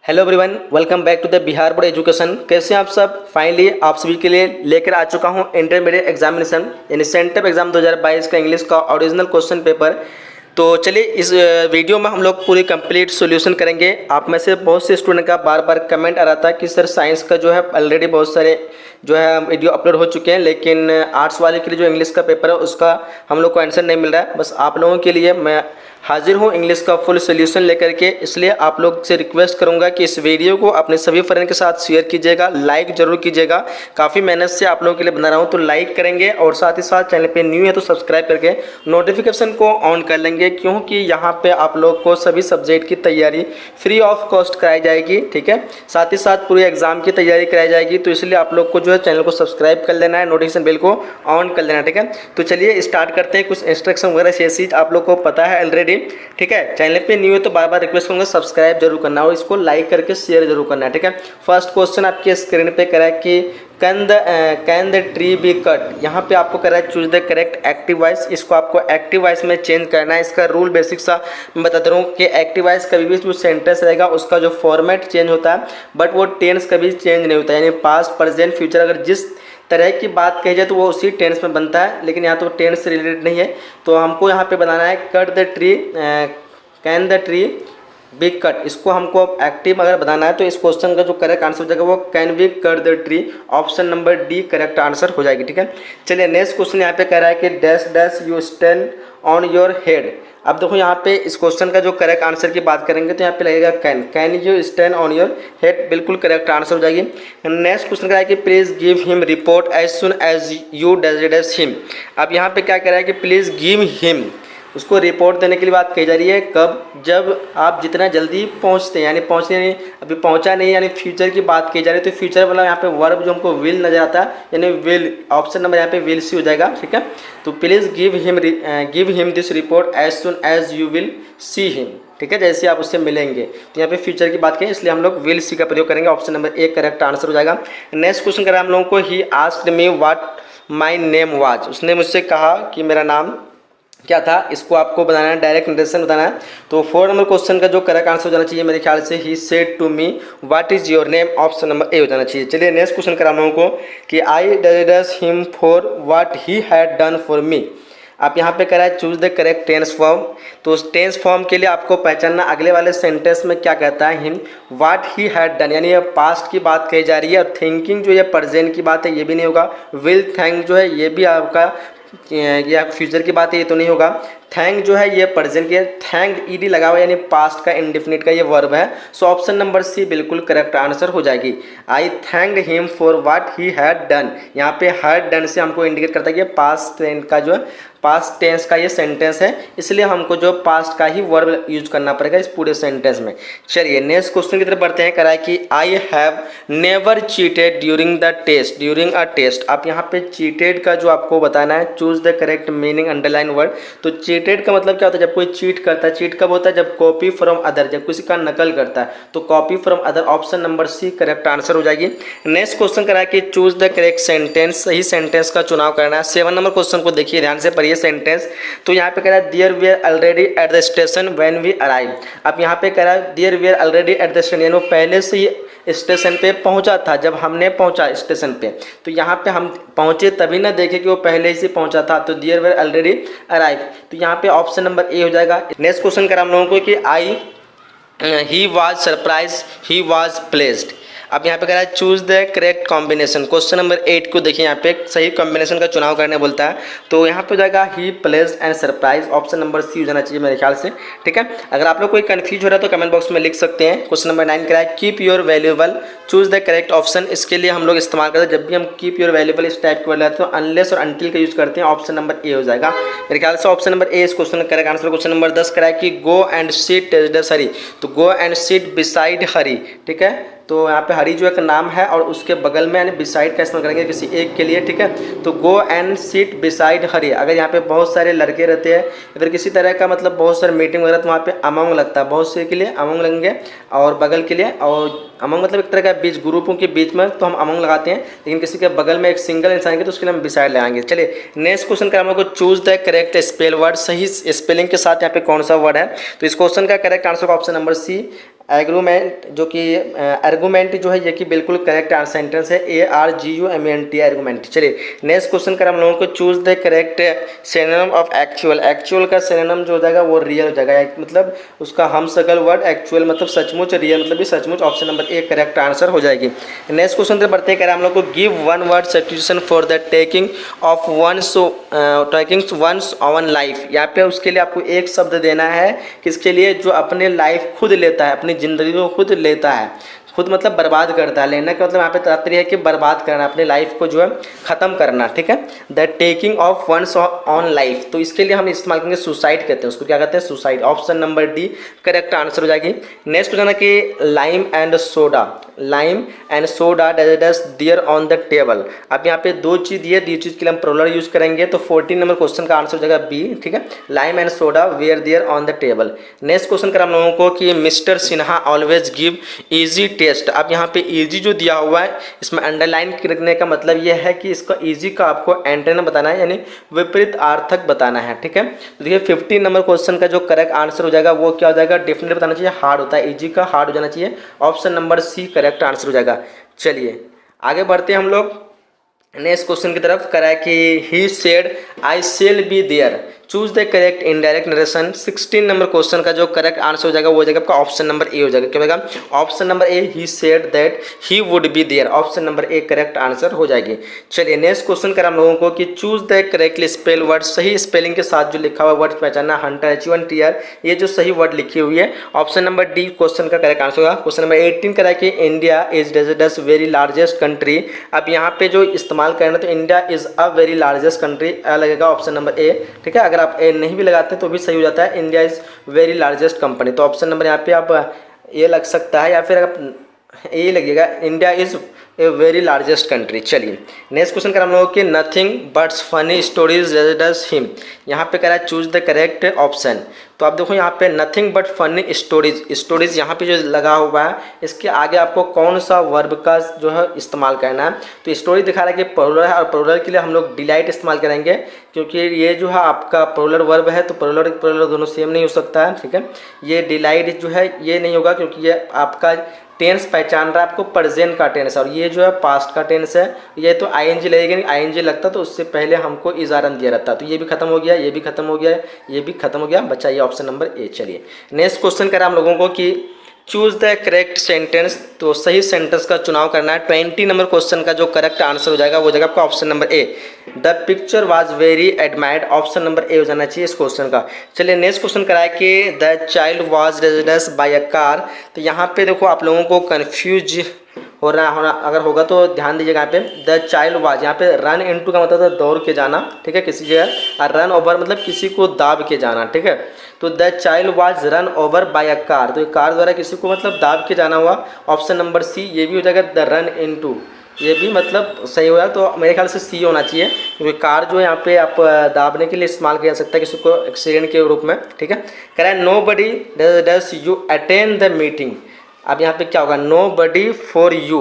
Hello everyone, welcome back to the Bihar board education. कैसे हैं आप सब? फाइनली आप सभी के लिए लेकर आ चुका हूं इंटरमीडिएट एग्जामिनेशन यानी सेंटअप एग्जाम 2022 का इंग्लिश का ओरिजिनल क्वेश्चन पेपर। तो चलिए इस वीडियो में हम लोग पूरी कंप्लीट सॉल्यूशन करेंगे। आप में से बहुत से स्टूडेंट का बार बार कमेंट आ रहा था कि सर साइंस का जो है ऑलरेडी बहुत सारे जो है वीडियो अपलोड हो चुके हैं, लेकिन आर्ट्स वाले के लिए जो इंग्लिश का पेपर है उसका हम लोग को आंसर नहीं मिल रहा है। बस आप लोगों के लिए मैं हाजिर हूँ इंग्लिश का फुल सोल्यूशन लेकर के। इसलिए आप लोग से रिक्वेस्ट करूंगा कि इस वीडियो को अपने सभी फ्रेंड के साथ शेयर कीजिएगा, लाइक जरूर कीजिएगा। काफ़ी मेहनत से आप लोगों के लिए बना रहा हूँ, तो लाइक करेंगे और साथ ही साथ चैनल पे न्यू है तो सब्सक्राइब करके नोटिफिकेशन को ऑन कर लेंगे, क्योंकि यहाँ पे आप लोग को सभी सब्जेक्ट की तैयारी फ्री ऑफ कॉस्ट कराई जाएगी। ठीक है, साथ ही साथ पूरे एग्जाम की तैयारी कराई जाएगी। तो इसलिए आप लोग को जो है चैनल को सब्सक्राइब कर लेना है, नोटिफिकेशन बेल को ऑन कर लेना है। ठीक है, तो चलिए स्टार्ट करते हैं। कुछ इंस्ट्रक्शन वगैरह ये चीज़ आप लोग को पता है ऑलरेडी। ठीक है, चैनल पे न्यू है तो बार बार रिक्वेस्ट करूंगा सब्सक्राइब जरूर करना और इसको लाइक करके शेयर जरूर करना है। ठीक है, फर्स्ट क्वेश्चन आपके स्क्रीन पे करा है कि can the tree be cut. यहाँ पे आपको करा है choose the correct active voice. इसको आपको एक्टिव वॉइस में चेंज करना है। इसका रूल बेसिक सा मैं बताता हूँ कि एक्टिव वॉइस कभी भी जो सेंटेंस रहेगा उसका जो फॉर्मेट चेंज होता है, बट वो टेंस कभी चेंज नहीं होता। यानी पास्ट प्रेजेंट फ्यूचर अगर जिस तरह की बात कही जाए तो वो उसी टेंस में बनता है, लेकिन यहाँ तो टेंस से रिलेटेड नहीं है। तो हमको यहाँ पे बनाना है cut the tree, can the tree be cut. इसको हमको एक्टिव अगर बनाना है तो इस क्वेश्चन का जो करेक्ट आंसर हो जाएगा वो can be cut the tree. Option number D correct answer हो जाएगी। ठीक है, चलिए नेक्स्ट क्वेश्चन यहाँ पे कह रहा है कि dash dash you stand on your head. अब देखो यहाँ पे इस क्वेश्चन का जो करेक्ट आंसर की बात करेंगे तो यहाँ पे लगेगा can you stand on your head. बिल्कुल करेक्ट आंसर हो जाएगी। नेक्स्ट क्वेश्चन कह रहा है कि please give him report as soon as you dash him. अब यहाँ पे क्या कह रहा है कि प्लीज गिव हिम, उसको रिपोर्ट देने के लिए बात कही जा रही है। कब? जब आप जितना जल्दी पहुंचते हैं, यानी पहुंचने नहीं, अभी पहुंचा नहीं, यानी फ्यूचर की बात की जा रही है। तो फ्यूचर वाला यहाँ पे वर्ब जो हमको विल नजर आता है, यानी विल। ऑप्शन नंबर यहाँ पे विल सी हो जाएगा। ठीक है, तो please give him this report as soon as you will see him. ठीक है, जैसे आप उससे मिलेंगे। तो यहाँ पे फ्यूचर की बात करें इसलिए हम लोग विल सी का प्रयोग करेंगे। Option number A correct answer हो जाएगा। नेक्स्ट क्वेश्चन करें हम लोगों को, he asked me what my name was. उसने मुझसे कहा कि मेरा नाम क्या था। इसको आपको बनाना है, डायरेक्ट नरेशन बताना है। तो 4 नंबर क्वेश्चन का जो करेक्ट आंसर हो जाना चाहिए मेरे ख्याल से, he said to me what is your name. Option number A हो जाना चाहिए। चलिए नेक्स्ट क्वेश्चन करा हम लोगों को कि I does him for what he had done for me. आप यहाँ पे कह रहा है choose the correct tense form. तो उस टेंस फॉर्म के लिए आपको पहचानना अगले वाले सेंटेंस में क्या कहता है, him what he had done, यानी ये पास्ट की बात कही जा रही है। और थिंकिंग जो ये प्रेजेंट की बात है ये भी नहीं होगा। विल थैंक जो है ये भी आपका या फ्यूचर की बात है, ये तो नहीं होगा। थैंक जो है ये प्रेजेंट के, थैंक ईडी लगा हुआ यानी पास्ट का इंडेफिनिट का ये वर्ब है। सो ऑप्शन नंबर सी बिल्कुल करेक्ट आंसर हो जाएगी। I thanked him for what he had done. यहाँ पे हैड डन से हमको इंडिकेट करता है कि पास्ट टेंस का जो है, पास्ट टेंस का ये सेंटेंस है, इसलिए हमको जो पास्ट का ही वर्ब यूज करना पड़ेगा इस पूरे सेंटेंस में। चलिए नेक्स्ट क्वेश्चन की तरफ बढ़ते हैं। करा है कि I have never cheated during the test, during a test. आप यहाँ पे चीटेड का जो आपको बताना है, choose the correct meaning underline word. तो चीटेड का मतलब क्या होता है? जब कोई चीट करता है। चीट कब होता है? जब कॉपी फ्रॉम अदर, जब किसी का नकल करता है। तो copy from other, option number C correct answer हो जाएगी। नेक्स्ट क्वेश्चन करा है कि चूज द करेक्ट सेंटेंस। सही सेंटेंस का चुनाव करना है। 7 नंबर क्वेश्चन को देखिए ध्यान से पढ़िए सेंटेंस। तो यहाँ पे कह रहा है there were already at the station when we arrive. अब यहाँ पे कह रहा है there were already at the station, यानी वो पहले से ही स्टेशन पे पहुंचा था जब हमने पहुंचा स्टेशन पे। तो यहाँ पे हम पहुंचे तभी ना देखे कि वो पहले से पहुंचा था। तो देयर वेयर ऑलरेडी अराइव, तो यहाँ पे ऑप्शन नंबर ए हो जाएगा। नेक्स्ट क्वेश्चन करा हम लोगों को कि I he was surprise he was placed. अब यहाँ पे कह रहा है choose the correct combination. Question number 8 को देखिए, यहाँ पे सही कॉम्बिनेशन का चुनाव करने बोलता है। तो यहाँ पे हो जाएगा he placed and surprise. Option number C हो जाना चाहिए मेरे ख्याल से। ठीक है, अगर आप लोग कोई कंफ्यूज हो रहा है तो कमेंट बॉक्स में लिख सकते हैं। क्वेश्चन नंबर 9 कह रहा है keep your valuable, choose the correct option. इसके लिए हम लोग इस्तेमाल करते हैं, जब भी हम कीप योर वैल्यूएबल इस टाइप के वर्ड लाते हैं तो अनलेस और अनटिल का यूज करते हैं। ऑप्शन नंबर ए हो जाएगा मेरे ख्याल से। ऑप्शन नंबर ए इस क्वेश्चन का करेक्ट आंसर। क्वेश्चन नंबर 10 कह रहा है कि गो एंड सीट हरी। तो गो एंड सीट बिसाइड हरी। ठीक है, तो यहाँ पे हरी जो एक नाम है और उसके बगल में यानी बिसाइड का इस्तेमाल करेंगे किसी एक के लिए। ठीक है, तो गो एंड सीट बिसाइड हरी। अगर यहाँ पे बहुत सारे लड़के रहते हैं या फिर किसी तरह का मतलब बहुत सारे मीटिंग वगैरह, तो वहाँ पे अमंग लगता है। बहुत से के लिए अमंग लगेंगे और बगल के लिए, और अमंग मतलब एक तरह का बीच, ग्रुपों के बीच में तो हम अमंग लगाते हैं, लेकिन किसी के बगल में एक सिंगल इंसान के तो उसके लिए हम बिसाइड लगाएंगे। चलिए नेक्स्ट क्वेश्चन का हम लोग को choose the correct spell word. सही स्पेलिंग के साथ यहाँ पे कौन सा वर्ड है? तो इस क्वेश्चन का correct answer option number C argument जो कि आर्गूमेंट जो है ये कि बिल्कुल करेक्ट सेंटेंस है, ARGUMENT आर्गूमेंट। चलिए नेक्स्ट क्वेश्चन कर हम लोगों को choose the correct synonym of actual. Actual का सिनोनिम जो हो जाएगा वो रियल हो जाएगा, मतलब उसका हम सकल वर्ड एक्चुअल मतलब सचमुच, रियल मतलब भी सचमुच। Option number A correct answer हो जाएगी। नेक्स्ट क्वेश्चन पर बढ़ते हैं, हम लोग को give one word substitution for the taking off one's on life. यहाँ पे उसके लिए आपको एक शब्द देना है किसके लिए, जो अपने लाइफ खुद लेता है, अपनी ज़िंदगी को खुद लेता है, खुद मतलब बर्बाद करता है। लेना का मतलब यहाँ पे तात्पर्य है कि बर्बाद करना, अपने लाइफ को जो है ख़त्म करना, ठीक है। The taking off one's on life, तो इसके लिए हम इस्तेमाल करेंगे सुसाइड कहते हैं उसको, क्या कहते हैं suicide. Option number D correct answer हो जाएगी। नेक्स्ट क्वेश्चन है कि lime and soda, lime and soda does there on the table. अब यहाँ पे दो चीज़ दिए, दो चीज़ के लिए हम प्रोलर यूज करेंगे, तो 14 नंबर क्वेश्चन का आंसर हो जाएगा बी, ठीक है। Lime and soda were there on the table. Next question कर हम लोगों को कि mister Sinha always give easy test. अब यहाँ पे इजी जो दिया हुआ है इसमें अंडरलाइन करने का मतलब ये है कि इसका इजी का आपको एंटेना बताना है, यानी विपरीत अर्थक बताना है, ठीक है। तो देखिए 15 नंबर क्वेश्चन का जो करेक्ट आंसर हो जाएगा वो क्या हो जाएगा, डेफिनेटली बताना चाहिए हार्ड होता है, इजी का हार्ड हो जाना चाहिए। Option number C correct answer हो जाएगा। चलिए आगे बढ़ते हैं हम लोग नेक्स्ट क्वेश्चन की तरफ। करा है कि he said I shall be there, choose the correct indirect narration. 16 number question का जो करेक्ट आंसर हो जाएगा वो हो जाएगा आपका ऑप्शन नंबर ए हो जाएगा, क्या होगा option number A, he said that he would be there. Option number A correct answer हो जाएगी। चलिए नेक्स्ट क्वेश्चन करा हम लोगों को कि choose the correctly spell word, सही स्पेलिंग के साथ जो लिखा हुआ वर्ड पहचानना, हंटर H1TR ये जो सही वर्ड लिखी हुई है। ऑप्शन नंबर डी क्वेश्चन का करेक्ट आंसर होगा। क्वेश्चन नंबर 18 करा कि India is deserts very largest country. अब यहाँ पे जो इस्तेमाल करना तो India is a very largest country लगेगा ऑप्शन नंबर ए, ठीक है। अगर आप ए नहीं भी लगाते तो भी सही हो जाता है, India is very largest company, तो ऑप्शन नंबर यहाँ पे आप ये लग सकता है, या फिर आप ये लगेगा India is a very largest country. चलिए नेक्स्ट क्वेश्चन कर हम लोगों के nothing buts funny stories does him. यहाँ पे कह रहा है चूज द करेक्ट ऑप्शन। तो आप देखो यहाँ पे nothing but funny stories, stories यहाँ पे जो लगा हुआ है इसके आगे आपको कौन सा वर्ब का जो है इस्तेमाल करना है। तो स्टोरी दिखा रहा है कि प्लूरल है, और प्लूरल के लिए हम लोग डिलाइट इस्तेमाल करेंगे, क्योंकि ये जो है आपका प्लूरल वर्ब है, तो प्लूरल दोनों सेम नहीं हो सकता है, ठीक है। ये डिलाइट जो है ये नहीं होगा, क्योंकि ये आपका टेंस पहचान रहा है आपको प्रेजेंट का टेंस है, और ये जो है पास्ट का टेंस है। ये तो आईएनजी लगेगा, आईएनजी लगता तो उससे पहले हमको इजारन दिया रहता, तो ये भी खत्म हो गया, ये भी खत्म हो गया, ये भी खत्म हो गया, बच्चा ये ऑप्शन नंबर ए। चलिए नेक्स्ट क्वेश्चन करें हम लोगों को कि चूज द करेक्ट सेंटेंस, तो सही सेंटेंस का चुनाव करना है। 20 नंबर क्वेश्चन का जो करेक्ट आंसर हो जाएगा वो जाएगा आपका option number A, the picture was very admired. Option number A हो जाना चाहिए इस क्वेश्चन का। चलिए नेक्स्ट क्वेश्चन कराए कि the child was residence by a car. तो यहाँ पे देखो आप लोगों को कन्फ्यूज होना अगर होगा तो ध्यान दीजिएगा। यहाँ पे द चाइल्ड वाज, यहाँ पे रन इनटू का मतलब है दौड़ के जाना, ठीक है, किसी जगह, और रन ओवर मतलब किसी को दाब के जाना, ठीक है। तो the child was run over by a car, तो कार द्वारा किसी को मतलब दाब के जाना हुआ। ऑप्शन नंबर सी ये भी हो जाएगा, द रन इनटू, ये भी मतलब सही होगा। तो मेरे ख्याल से सी होना चाहिए, क्योंकि कार जो है यहाँ पे आप दाबने के लिए इस्तेमाल किया जा सकता है किसी को एक्सीडेंट के रूप में, ठीक है। कह रहा है nobody does you attend the meeting. अब यहाँ पे क्या होगा, nobody for you,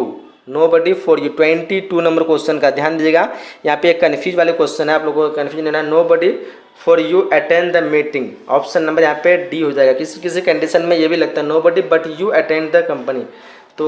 nobody for you. 22 number question का ध्यान दीजिएगा, यहाँ पे एक कन्फ्यूज वाले क्वेश्चन है, आप लोगों को कन्फ्यूज लेना है। Nobody for you attend the meeting, option number यहाँ पे डी हो जाएगा। किसी किसी कंडीशन में ये भी लगता है nobody but you attend the company, तो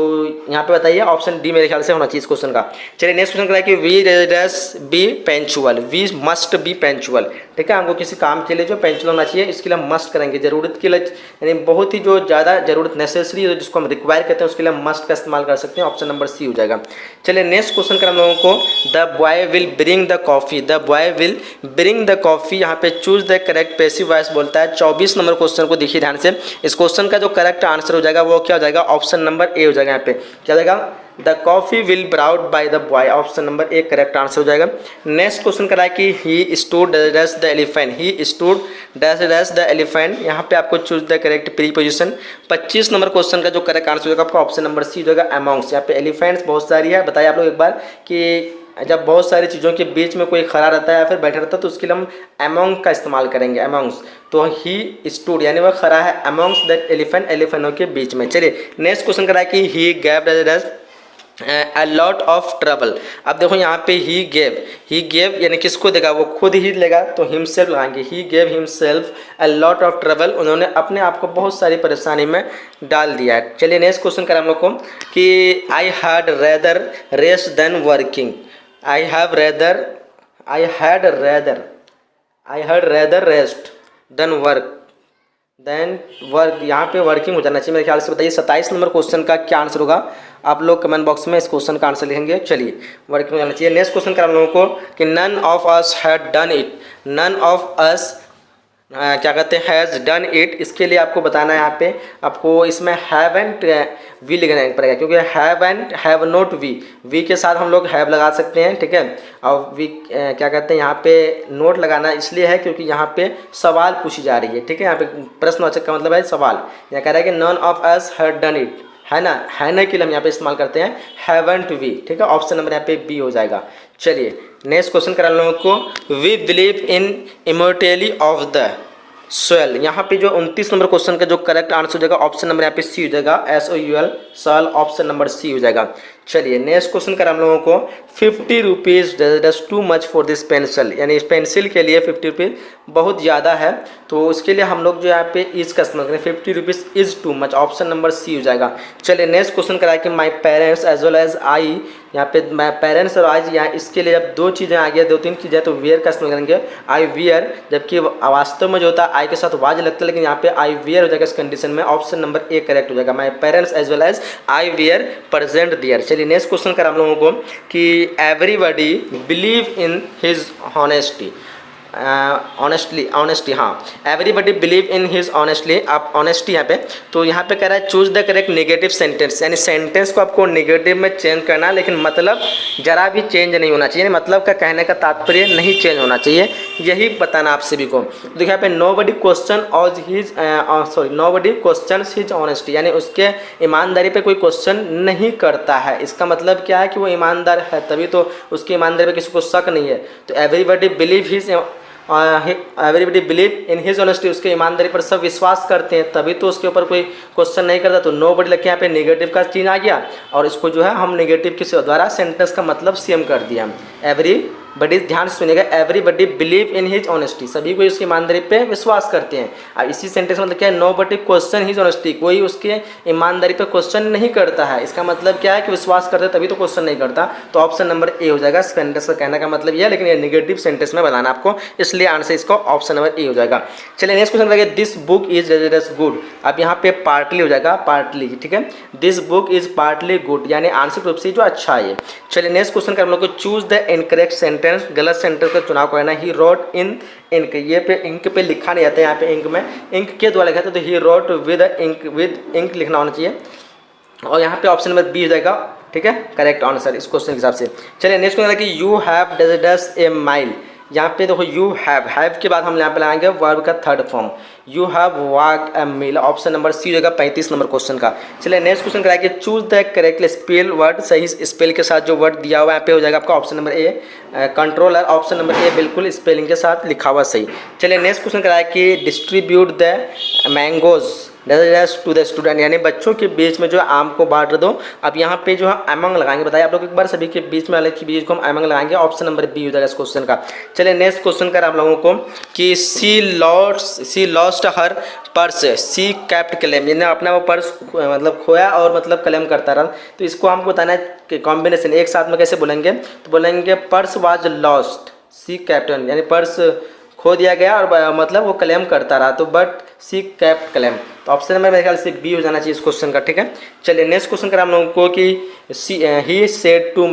यहाँ पे बताइए ऑप्शन डी मेरे ख्याल से होना चाहिए इस क्वेश्चन का। चलिए नेक्स्ट क्वेश्चन कराए कि we does be punctual, we must be punctual, ठीक है। हमको किसी काम के लिए जो पेंचुअल होना चाहिए, इसके लिए हम मस्ट करेंगे, जरूरत के लिए, यानी बहुत ही जो ज़्यादा जरूरत नेसेसरी है जिसको हम रिक्वायर कहते हैं उसके लिए हम मस्ट का इस्तेमाल कर सकते हैं। ऑप्शन नंबर सी हो जाएगा। चलिए नेक्स्ट क्वेश्चन करें हम लोगों को, the boy will bring the coffee, the boy will bring the coffee. यहाँ पे choose the correct passive voice बोलता है। 24 नंबर क्वेश्चन को देखिए ध्यान से, इस क्वेश्चन का जो करेक्ट आंसर हो जाएगा वो क्या हो जाएगा, ऑप्शन नंबर ए हो जाएगा। यहाँ पे क्या हो जाएगा, the coffee will brewed by the boy, option number A correct answer हो जाएगा। नेक्स्ट क्वेश्चन करा कि he stood dash the elephant, he stood dash the elephant. यहाँ पे आपको choose the correct preposition. 25 number question का जो करेक्ट आंसर हो जाएगा आपका ऑप्शन नंबर सी हो जाएगा, अमॉन्ग्स। यहाँ पे एलिफेंट्स बहुत सारी है, बताइए आप लोग एक बार कि जब बहुत सारी चीज़ों के बीच में कोई खड़ा रहता है या फिर बैठा रहता है तो उसके लिए हम अमॉन्ग का इस्तेमाल करेंगे, अमॉन्ग्स। तो ही स्टूड यानी वह खड़ा है अमॉन्ग्स दैट एलिफेंट, एलिफेंटों के बीच में। चलिए नेक्स्ट क्वेश्चन करा कि he gave dash a lot of trouble. अब देखो यहाँ पे ही गेव यानी किसको देगा, वो खुद ही लेगा तो हिमसेल्फ लगाएंगे, he gave himself a lot of trouble, उन्होंने अपने आप को बहुत सारी परेशानी में डाल दिया है। चलिए नेक्स्ट क्वेश्चन करें हम लोग को कि I had rather rest than working, I have rather I had rather I had rather rest than work, यहाँ पे वर्किंग हो जाना चाहिए मेरे ख्याल से। बताइए 27 नंबर क्वेश्चन का क्या आंसर होगा, आप लोग कमेंट बॉक्स में इस क्वेश्चन का आंसर लिखेंगे। चलिए वर्किंग हो जाना चाहिए। नेक्स्ट क्वेश्चन कर हम लोगों को कि none of us had done it, none of us क्या कहते हैं हैज़ डन इट, इसके लिए आपको बताना है यहाँ पे, आपको इसमें हैवंट वी लिखना पड़ेगा क्योंकि हैवंट हैव नोट वी के साथ हम लोग हैव लगा सकते हैं, ठीक है। और वी क्या कहते हैं यहाँ पे नोट लगाना इसलिए है क्योंकि यहाँ पे सवाल पूछी जा रही है, ठीक है। यहाँ पे प्रश्नवाचक का मतलब है सवाल, यहाँ कह रहा है कि none of us had done it, है ना के लिए हम यहाँ पे इस्तेमाल करते हैं हैवंट वी, ठीक है। ऑप्शन नंबर यहाँ पे बी हो जाएगा। चलिए नेक्स्ट क्वेश्चन करा लोगों को, we believe in immortality of the soul, यहाँ पे जो 29 नंबर क्वेश्चन का जो करेक्ट आंसर हो जाएगा ऑप्शन नंबर यहाँ पे सी हो जाएगा, SOUL सोयल, ऑप्शन नंबर सी हो जाएगा। चलिए नेक्स्ट क्वेश्चन करा हम लोगों को 50 rupees does too much for this pencil, यानी इस पेंसिल के लिए 50 रुपीज़ बहुत ज़्यादा है, तो उसके लिए हम लोग जो यहाँ पे इज का इस्तेमाल करें, 50 rupees is too much, option number C हो जाएगा। चलिए नेक्स्ट क्वेश्चन करा कि my parents as well as I, यहाँ पे माई पेरेंट्स और आज, यहाँ इसके लिए जब दो चीज़ें आ गया, दो तीन चीज़ें तो वेयर का इस्तेमाल करेंगे, आई वियर, जबकि वास्तव में जो होता है आई के साथ वाज लगता है, लेकिन यहाँ पे आई वियर हो जाएगा इस कंडीशन में, ऑप्शन नंबर ए करेक्ट हो जाएगा, my parents as well as I were present there. चलिए नेक्स्ट क्वेश्चन करा हम लोगों को कि everybody believe in his honesty, honesty, हाँ, everybody believe in his honestly, आप ऑनेस्टी यहाँ पे, तो यहाँ पे कह रहा है choose the correct negative sentence, यानी सेंटेंस को आपको नेगेटिव में चेंज करना है, लेकिन मतलब जरा भी चेंज नहीं होना चाहिए, मतलब का कहने का तात्पर्य नहीं चेंज होना चाहिए, यही बताना आप सभी को। देखिए यहाँ पे नोबडी क्वेश्चन और his nobody question his honesty, यानी उसके ईमानदारी पे कोई क्वेश्चन नहीं करता है, इसका मतलब क्या है कि वो ईमानदार है, तभी तो उसकी ईमानदारी पे किसी को शक नहीं है। तो everybody believe his everybody believe in his honesty, उसके ईमानदारी पर सब विश्वास करते हैं, तभी तो उसके ऊपर कोई क्वेश्चन नहीं करता। तो नो बडी लगे यहाँ पे नेगेटिव का चीज आ गया, और इसको जो है हम नेगेटिव के द्वारा सेंटेंस का मतलब सेम कर दिया हम। एवरीबडी, ध्यान से सुनिएगा, everybody believe in his honesty, सभी कोई उसकी ईमानदारी पे विश्वास करते हैं। अब इसी सेंटेंस मतलब क्या है, नो बडी क्वेश्चन हिज ऑनेस्टी, कोई उसके ईमानदारी पे क्वेश्चन नहीं करता है, इसका मतलब क्या है कि विश्वास करते तभी तो क्वेश्चन नहीं करता, तो ऑप्शन नंबर ए हो जाएगा। सेंटेंस का कहने का मतलब यह है, लेकिन ये नेगेटिव सेंटेंस में बताना आपको, इसलिए आंसर इसको ऑप्शन नंबर ए हो जाएगा। चलिए नेक्स्ट क्वेश्चन करेंगे, दिस बुक इज गुड, अब यहाँ पे पार्टली हो जाएगा, पार्टली, ठीक है, this book is partly good, यानी आंसर रूप से जो अच्छा है। चलिए नेक्स्ट क्वेश्चन कर हम लोग को, चूज द इनकरेक्ट सेंटेंस, गलत सेंटेंस का चुनाव करना। ही रोट इन इंक, ये पे इंक पे लिखा नहीं जाता है, यहाँ पे इंक में इंक के द्वारा लिखा था, तो ही रोट विद इंक लिखना होना चाहिए, और यहाँ पे ऑप्शन नंबर बी हो जाएगा, ठीक है, करेक्ट आंसर इस क्वेश्चन के हिसाब से। चलिए नेक्स्ट क्वेश्चन कि you have does a mile, यहाँ पे देखो यू हैव के बाद हम यहाँ पे लगाएंगे वर्ब का third form, you have walk a mile, option number C हो जाएगा 35 नंबर क्वेश्चन का। चलिए नेक्स्ट क्वेश्चन कराया कि choose the correct spell word, सही स्पेल के साथ जो वर्ड दिया हुआ है यहाँ पे हो जाएगा आपका ऑप्शन नंबर ए कंट्रोलर, ऑप्शन नंबर ए बिल्कुल स्पेलिंग के साथ लिखा हुआ सही। चलिए नेक्स्ट क्वेश्चन कराया कि distribute the mangoes to the student, यानी बच्चों के बीच में जो आम को बांट दो। अब यहाँ पे जो है अमंग लगाएंगे, बताइए आप लोग एक बार, सभी के बीच में वाले के बीच को हम अमंग लगाएंगे, ऑप्शन नंबर बी हो जाएगा इस क्वेश्चन का। चलिए नेक्स्ट क्वेश्चन कर आप लोगों को कि सी लॉस्ट हर पर्स, सी कैप्ट क्लेम, यानी अपना वो पर्स मतलब खोया और मतलब क्लेम करता रहा, तो इसको हमको बताना है कि कॉम्बिनेशन एक साथ में कैसे बोलेंगे, तो बोलेंगे purse was lost, sea captain, यानी पर्स खो दिया गया और मतलब वो क्लेम करता रहा, तो बट सी कैप्ट क्लेम, तो ऑप्शन नंबर मेरे ख्याल से बी हो जाना चाहिए इस क्वेश्चन का, ठीक है। चलिए नेक्स्ट क्वेश्चन करें हम लोगों को कि he said to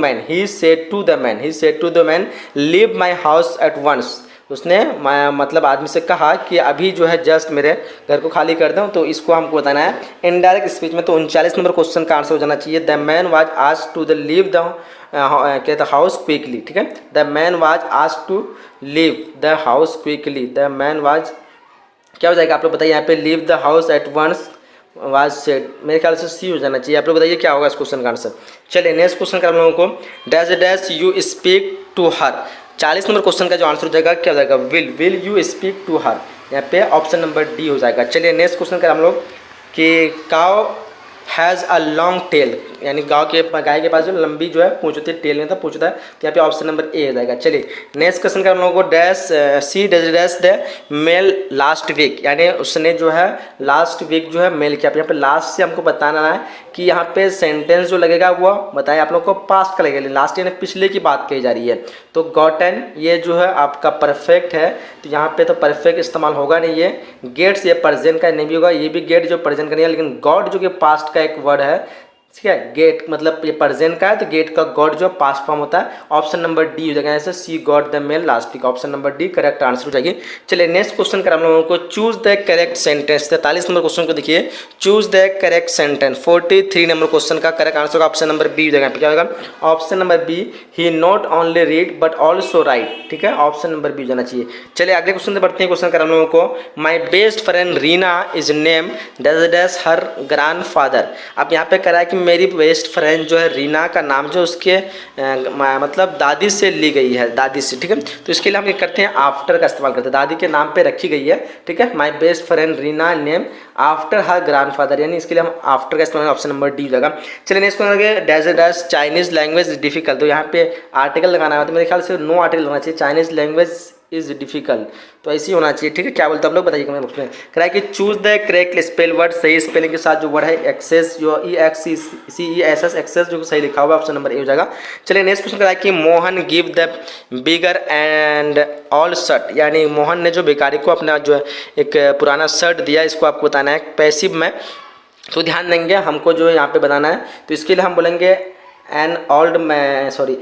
the man leave my house at once, उसने मतलब आदमी से कहा कि अभी जो है जस्ट मेरे घर को खाली कर दूं, तो इसको हमको बताना है इनडायरेक्ट स्पीच में, तो 39 नंबर क्वेश्चन का आंसर हो जाना चाहिए, the man was asked to the leave the कहता हाउस क्विकली, ठीक है, the man was asked to leave the house quickly, the man was क्या हो जाएगा आप लोग बताइए, यहाँ पे leave the house at once was said, मेरे ख्याल से सी हो जाना चाहिए, आप लोग बताइए क्या होगा इस क्वेश्चन का आंसर। चलिए नेक्स्ट क्वेश्चन कर हम लोगों को, dash you speak to her, 40 number question का जो आंसर हो जाएगा क्या हो जाएगा, will you speak to her, यहाँ पे ऑप्शन नंबर डी हो जाएगा। चलिए नेक्स्ट क्वेश्चन कर हम लोग कि cow has a long tail, यानी गाय के पास जो लंबी जो है पूंछ होती है, टेल नहीं था पूंछ होता है, तो यहाँ पे ऑप्शन नंबर ए हो जाएगा। चलिए नेक्स्ट क्वेश्चन का हम लोगों को dash see dash the mail last week, यानी उसने जो है लास्ट वीक जो है मेल किया। यहाँ पे लास्ट से हमको बताना है कि यहाँ पे सेंटेंस जो लगेगा वो बताएं आप लोग को पास्ट का लगेगा, लास्ट यानी पिछले की बात कही जा रही है। तो गॉटन ये जो है आपका परफेक्ट है, तो यहाँ पे तो परफेक्ट इस्तेमाल होगा नहीं, ये गेट्स ये प्रेजेंट का नहीं भी होगा, ये भी गेट जो प्रेजेंट का नहीं है, लेकिन गॉड जो कि पास्ट का एक वर्ड है, ठीक है। गेट मतलब ये प्रेजेंट का है, तो गेट का गॉड जो पास्ट फॉर्म होता है। ऑप्शन नंबर डी हो जाएगा, ऐसे she got the mail last week, option number D correct answer हो जाएगी। चलिए नेक्स्ट क्वेश्चन कर हम लोगों को choose the correct sentence. 43 number question को देखिए, choose the correct sentence. 43 number question का करेक्ट आंसर का ऑप्शन नंबर बी हो जाएगा। क्या होगा option number B, he not only read but also write, ठीक है, ऑप्शन नंबर बी जाना चाहिए। चलिए अगले क्वेश्चन से बढ़ते हैं। क्वेश्चन कर हम लोगों को, my best friend Reena is name dash her grand father. अब यहाँ पे करा है कि मेरी बेस्ट फ्रेंड जो है रीना का नाम जो उसके मतलब दादी से ली गई है, दादी से, ठीक है। तो इसके लिए हम ये करते हैं आफ्टर का इस्तेमाल करते हैं, दादी के नाम पे रखी गई है, ठीक है। My best friend Reena name after her grandfather, यानी इसके लिए हम आफ्टर का इस्तेमाल, ऑप्शन नंबर डी जाएगा। चलिए next question dash dash Chinese language difficult. तो यहाँ पे आर्टिकल लगाना है, तो मेरे ख्याल से नो आर्टिकल लगाना चाहिए, चाइनीज लैंग्वेज इज डिफिकल्ट, तो ऐसे ही होना चाहिए, ठीक है। क्या बोलते हैं आप लोग बताइए कमेंट बॉक्स में। कह रहा है कि choose the correct spell word, सही स्पेलिंग के साथ जो वर्ड है एक्सेस, जो EXCESS एक्सेस जो सही लिखा हुआ, ऑप्शन नंबर ए हो जाएगा। चलिए नेक्स्ट क्वेश्चन कह रहा है कि Mohan give the bigger and all shirt, यानी मोहन ने जो भिखारी को अपना जो है एक पुराना शर्ट दिया, इसको आपको बताना है पैसिव में। तो ध्यान देंगे हमको जो यहाँ पे बताना है, तो इसके लिए हम बोलेंगे एन ओल्ड में सॉरी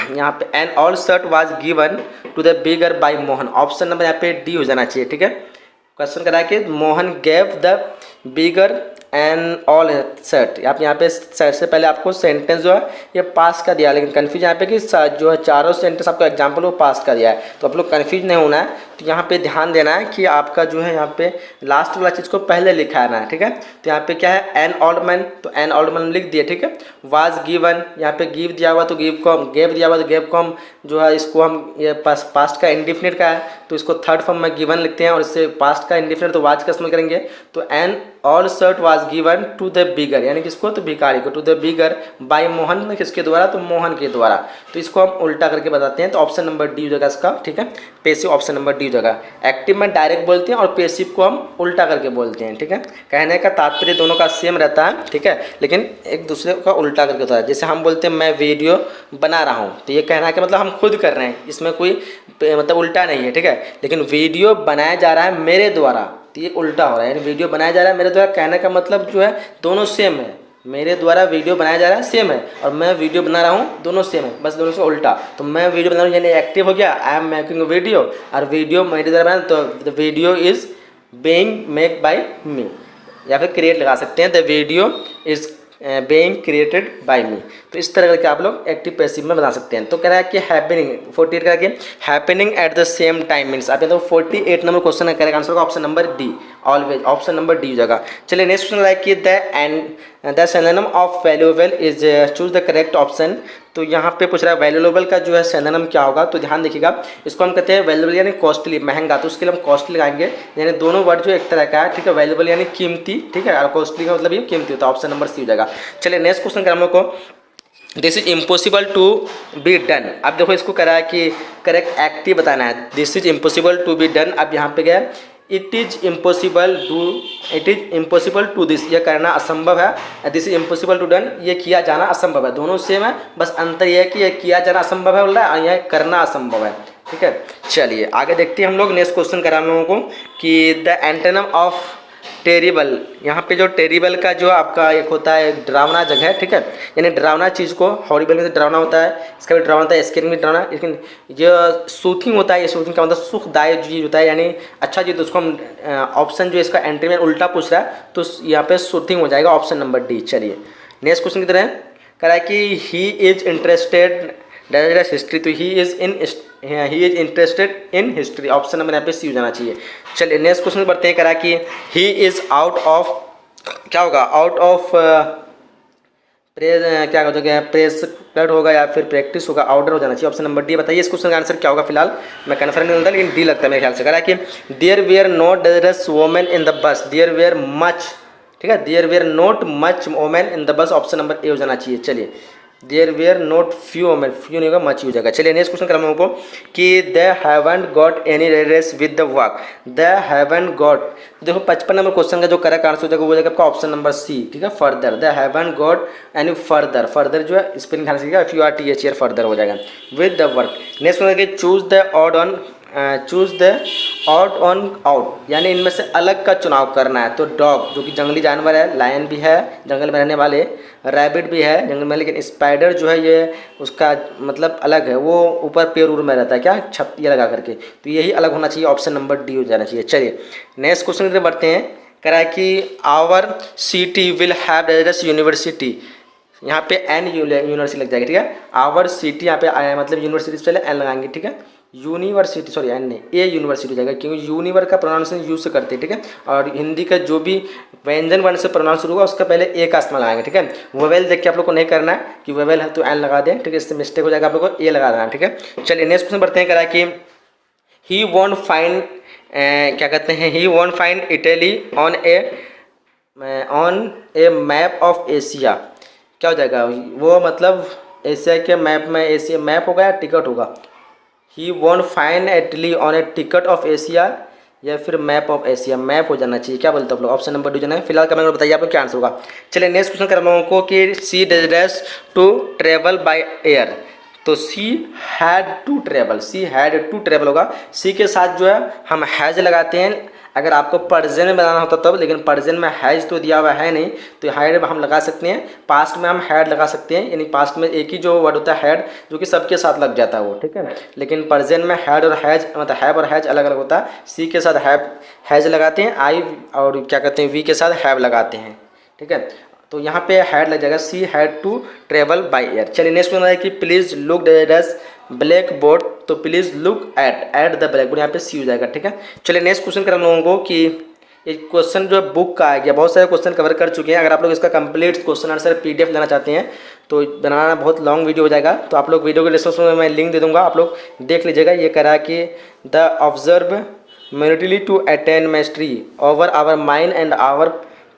यहाँ पे an old shirt was given to the beggar by Mohan, option number यहाँ पे डी हो जाना चाहिए, ठीक है। क्वेश्चन करा है कि Mohan gave the bigger and all shirt. आप यहाँ पे शर्ट से पहले आपको सेंटेंस जो है ये पास का दिया, लेकिन कन्फ्यूज यहाँ पे कि जो है चारों सेंटेंस आपको एग्जाम्पल वो पास का दिया है, तो आप लोग कन्फ्यूज नहीं होना है। तो यहाँ पे ध्यान देना है कि आपका जो है यहाँ पे लास्ट वाला चीज़ को पहले लिखा है ना, ठीक है। तो यहाँ पे क्या है एन ओल्ड मैन, तो एन ओल्ड मैन लिख दिए, ठीक है। वाज गिवन, यहाँ पे गिव दिया हुआ तो गिव को हम, गेव दिया हुआ तो गेव को हम जो है इसको हम ये पास्ट का इंडिफिनिट का है, तो इसको थर्ड फॉर्म में गिवन लिखते हैं, और इससे पास्ट का इंडिफिनिट तो वाज का इस्तेमाल करेंगे। तो an old shirt was given to the beggar, यानी किसको, तो भिखारी को, to the beggar by Mohan, किसके द्वारा, तो मोहन के द्वारा। तो इसको हम उल्टा करके बताते हैं, तो ऑप्शन नंबर डी हो जाएगा इसका, ठीक है। पैसिव ऑप्शन नंबर डी हो जाएगा। एक्टिव में डायरेक्ट बोलते हैं और पैसिव को हम उल्टा करके बोलते हैं, ठीक है। कहने का तात्पर्य दोनों का सेम रहता है, ठीक है, लेकिन एक दूसरे का उल्टा करके होता है। जैसे हम बोलते हैं मैं वीडियो बना रहा हूँ, तो ये कहना कि मतलब हम खुद कर रहे हैं, इसमें कोई मतलब उल्टा नहीं है, ठीक है। लेकिन वीडियो बनाया जा रहा है मेरे द्वारा, तो ये उल्टा हो रहा है, यानी वीडियो बनाया जा रहा है मेरे द्वारा, कहने का मतलब जो है दोनों सेम है, मेरे द्वारा वीडियो बनाया जा रहा है सेम है, और मैं वीडियो बना रहा हूँ दोनों सेम है, बस दोनों से उल्टा। तो मैं वीडियो बना रहा हूँ यानी एक्टिव हो गया, आई एम मेकिंग वीडियो, और वीडियो मेरे द्वारा बना, तो the video is being make by me, या फिर क्रिएट लगा सकते हैं, the video is being created by me. तो इस तरह करके आप लोग एक्टिव पैसिव में बना सकते हैं। तो कह रहा है कि हैपनिंग 48 करके happening at the same time means, आप ये तो 48 नंबर क्वेश्चन है, करेक्ट आंसर का option number D, always option number D हो जाएगा। चलिए नेक्स्ट क्वेश्चन है कि the synonym of valuable is, choose the correct option. तो यहाँ पे पूछ रहा है वैल्यूएबल का जो है सिनोनिम क्या होगा, तो ध्यान देखिएगा, इसको हम कहते हैं वैल्यूएबल यानी कॉस्टली, महंगा, तो उसके लिए हम कॉस्टली लगाएंगे, यानी दोनों वर्ड जो एक तरह का है, ठीक है। वैल्यूएबल यानी कीमती, ठीक है, और कॉस्टली का मतलब ये कीमती होता है, ऑप्शन नंबर सी हो जाएगा। चलिए नेक्स्ट क्वेश्चन कर हम लोग को, this is impossible to be done. अब देखो इसको करा है कि करेक्ट एक्टिव बताना है, this is impossible to be done. अब यहाँ पे गया it is impossible to this, ये करना असंभव है, this is impossible to done, ये किया जाना असंभव है, दोनों सेम है, बस अंतर यह है कि ये किया जाना असंभव है बोल रहा है, और यह करना असंभव है, ठीक है। चलिए आगे देखते हैं हम लोग, नेक्स्ट क्वेश्चन करा हम लोगों को कि द एंटोनिम ऑफ टेरिबल, यहाँ पे जो टेरिबल का जो आपका एक होता है डरावना जगह, ठीक है, यानी डरावना चीज़ को, हॉरिबल में डरावना होता है, इसका भी डरावना होता है, स्कैरिंग भी डरावना, लेकिन जो सूथिंग होता है, ये सूथिंग का मतलब सुखदायक चीज़ होता है, यानी अच्छा चीज़, तो उसको हम ऑप्शन जो इसका एंट्री में उल्टा पूछ रहा है, तो यहाँ पे सूथिंग हो जाएगा, ऑप्शन नंबर डी। चलिए नेक्स्ट क्वेश्चन की तरह कह रहा है कि ही इज इंटरेस्टेड हिस्ट्री, तो he is interested in history, option number यहाँ पे सी हो जाना चाहिए। चलिए नेक्स्ट क्वेश्चन बढ़ते हैं, करा कि ही इज आउट ऑफ, क्या होगा, आउट ऑफ प्रेस, क्या होगा, प्रेस ब्लड होगा या फिर प्रैक्टिस होगा, आउटर हो जाना चाहिए, ऑप्शन नंबर डी। बताइए इस क्वेश्चन का आंसर क्या होगा, फिलहाल मैं कन्फर्म नहीं होता, लेकिन डी लगता है मेरे ख्याल से। करा कि there were no dangerous women in the bus, there were much ठीक है, there were not much women in the bus, option number A हो जाना चाहिए। चलिए, there were not few women, few नहीं होगा मच हो जाएगा। चलिए नेक्स्ट क्वेश्चन कर हम लोगों को कि they haven't got any rest with the work, they haven't got, देखो 55 नंबर क्वेश्चन का जो करेक्ट आंसर हो जाएगा वो हो जाएगा आपका ऑप्शन नंबर सी, ठीक है, फर्दर, दे haven't got any further, further जो है स्पेलिंग ध्यान रखिएगा, F you R T H E R, further हो जाएगा with the work. Next question choose the odd on, choose the odd on out, यानी इनमें से अलग का चुनाव करना है। तो डॉग जो कि जंगली जानवर है, लायन भी है जंगल में रहने वाले, रैबिट भी है जंगल में, लेकिन स्पाइडर जो है ये उसका मतलब अलग है, वो ऊपर पेड़ उड़ में रहता है, क्या छत्तियाँ लगा करके, तो यही अलग होना चाहिए, ऑप्शन नंबर डी हो जाना चाहिए। चलिए नेक्स्ट क्वेश्चन की तरफ बढ़ते हैं, कह रहा है कि our city will have as university, यहाँ पे एन यूनिवर्सिटी लग जाएगी, ठीक है, आवर सिटी यहाँ पे आया मतलब यूनिवर्सिटी से पहले एन लगाएंगे, ठीक है, यूनिवर्सिटी, सॉरी एन नहीं, ए यूनिवर्सिटी हो जाएगा, क्योंकि यूनिवर का प्रोनाउंसिएशन यू से करते हैं, ठीक है, और हिंदी का जो भी व्यंजन वर्ण से प्रोनाउंस शुरू होगा उसका पहले ए का इस्तेमाल लगाएंगे, ठीक है। वेवेल देख के आप लोग को नहीं करना है कि वेवेल है तो एन लगा दें, ठीक है, इससे मिस्टेक हो जाएगा, आप लोग को ए लगा देना, ठीक है। चलिए नेक्स्ट क्वेश्चन बढ़ते हैं, कह रहा है कि ही वॉन्ट फाइंड, क्या कहते हैं, he want find Italy on a map of Asia, क्या हो जाएगा वो, मतलब एशिया के मैप में, एशिया मैप होगा या टिकट होगा, he want find Italy on a ticket of Asia या फिर मैप ऑफ एशिया, मैप हो जाना चाहिए, क्या बोलते हो आप लोग, ऑप्शन नंबर डी जाना है। फिलहाल कमेंट में बताइए आप लोग क्या आंसर होगा। चलिए नेक्स्ट क्वेश्चन कर लोगों को कि she desires to travel by air, तो she had to travel, she had to travel होगा, सी के साथ जो है हम हैज लगाते हैं, अगर आपको प्रेजेंट में बनाना होता तब, लेकिन प्रेजेंट में हैज तो दिया हुआ है नहीं, तो हैड हम लगा सकते हैं, पास्ट में हम हैड लगा सकते हैं, यानी पास्ट में एक ही जो वर्ड होता है हैड जो कि सबके साथ लग जाता है वो, ठीक है, लेकिन प्रेजेंट में हैड और हैज मतलब हैव और हैज अलग अलग होता है, सी के साथ हैज लगाते हैं, आई और क्या कहते हैं वी के साथ हैव लगाते हैं, ठीक है, तो यहाँ पे हैड लग जाएगा, she had to travel by air. चलिए नेक्स्ट क्वेश्चन है कि please look that black board, तो please look at the black board, यहाँ पे सी हो जाएगा, ठीक है। चलिए नेक्स्ट क्वेश्चन कर हम लोगों को कि एक क्वेश्चन जो बुक का आ गया, बहुत सारे क्वेश्चन कवर कर चुके हैं, अगर आप लोग इसका कंप्लीट क्वेश्चन आंसर पीडीएफ लेना चाहते हैं तो बनाना बहुत लॉन्ग वीडियो हो जाएगा, तो आप लोग वीडियो के डिस्क्रिप्शन में मैं लिंक दे दूंगा, आप लोग देख लीजिएगा। ये कह रहा है कि the observe merrily to attain mastery over our mind and our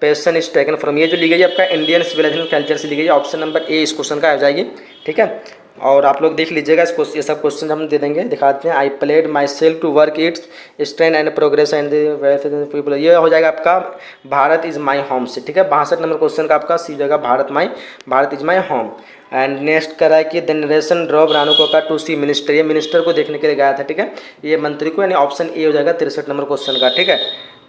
passion is taken from, ये जो ली गई है आपका इंडियन सिविलाइजेशन कल्चर से ली गई है, ऑप्शन नंबर ए इस क्वेश्चन का आ जाएगी, ठीक है। और आप लोग देख लीजिएगा इसको, ये सब क्वेश्चन हम दे देंगे, दिखाते हैं। I pledged myself to work its strength and progress and people, ये हो जाएगा आपका भारत इज माई होम से, ठीक है, 62 नंबर क्वेश्चन का आपका सी जाएगा Bharat is my home. And next करा है कि द नरेशन ड्रॉप रानुको का टू सी मिनिस्टर, ये मिनिस्टर को देखने के लिए गया था, ठीक है, ये मंत्री को, यानी ऑप्शन ए हो जाएगा 63 नंबर क्वेश्चन का, ठीक है।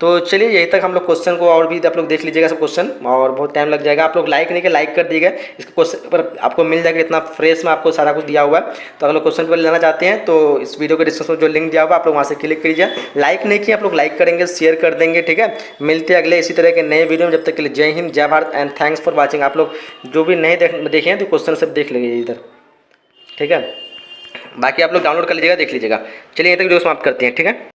तो चलिए यहीं तक हम लोग क्वेश्चन को, और भी आप लोग देख लीजिएगा सब क्वेश्चन, और बहुत टाइम लग जाएगा, आप लोग लाइक नहीं किया लाइक कर दीजिएगा, इसका क्वेश्चन पर आपको मिल जाएगा, इतना फ्रेश में आपको सारा कुछ दिया हुआ है, तो अगर लोग क्वेश्चन पर लेना चाहते हैं तो इस वीडियो के डिस्क्रिप्शन में जो लिंक दिया हुआ आप लोग वहाँ से क्लिक कीजिए। लाइक नहीं किया आप लोग लाइक करेंगे, शेयर कर देंगे, ठीक है। मिलते हैं अगले इसी तरह के नए वीडियो में, जब तक के लिए जय हिंद जय Bharat and thanks for watching. आप लोग जो भी नहीं देखे हैं तो क्वेश्चन सब देख लीजिए इधर, ठीक है, बाकी आप लोग डाउनलोड कर लीजिएगा, देख लीजिएगा। चलिए यहीं तक वीडियो समाप्त करते हैं, ठीक है।